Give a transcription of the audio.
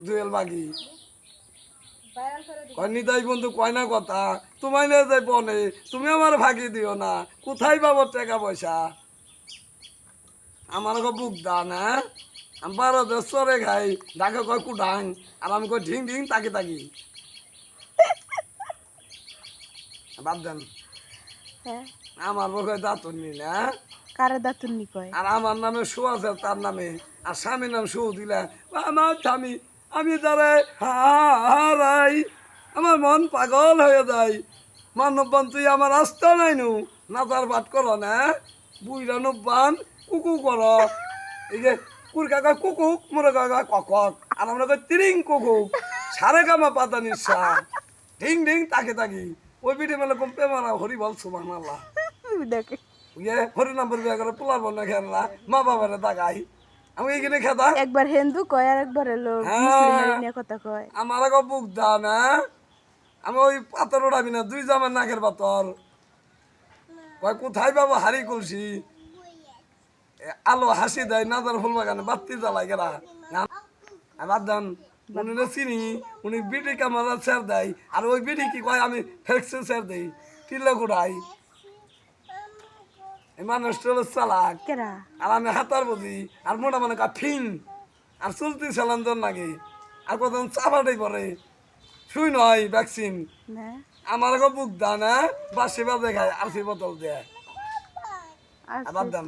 জুয়েল বাগি কয় নিতাই বন্ধু কয় না কথা তোমায় নিয়ে যাই বনে তুমি আমার ভাগি দিও না কোথায় পাবো টাকা পয়সা আমার বুক দান হ্যাঁ আমি 12 চরে খাই ডাকে কয় কুডাং আর আমি কই ঢিং ঢিং তাকি তাকি বাদ দেন হ্যাঁ আমার বউ দাঁতনি না কারে দাতুন্নি কয় আর আমার নামে শো আছে তার নামে আর স্বামীর নাম শো দিলে আমার স্বামী আমি তারে হারাই আমার মন পাগল হয়ে যায় মানবান তুই আমার রাস্তা নাই নু নাচার বাট করো না বুইরা নব্বান কুকু কর এই যে কুর কাকা কুকুক মোরে কাকা কক আর আমরা কই তিরিং কুকুক সারে কামা পাতা নিঃসা ঢিং ঢিং তাকে তাকি ওই বিটি মেলে কমপে মারা হরি বল সুবহানাল্লাহ দেখে ইয়ে হরি নাম্বার বিয়া করে পোলার বন্যা খেলা মা বাবারে তাকাই আমি এইখানে খেতা একবার হিন্দু কয় আর একবার হলো মুসলিমের নিয়ে কথা কয় আমার আগে বুক দা না আমি ওই পাথর উঠাবি না 2 জামের নাকের পাথর কয় কোথায় বাবা হারি কলসি আলো হাসি দেয় নাজার ফুল বাগানে বাত্তি জ্বালাই গেরা বাদ দেন উনি চিনি উনি বিটি কামারা ছেড় দেয় আর ওই বিটি কি কয় আমি ফেক্সে ছেড় দেই টিলে গুড়াই এই মানুষটা হলো চালাক কেরা আর আমি হাতার বুঝি আর মোটা মানে ফিন আর চলতি চালান তোর নাকি আর কত চাপাটাই পরে শুই নয় ভ্যাকসিন না আমার বুক দা না বাসি বাজে খায় আর সে বোতল দেয় আচ্ছা বাদ দাম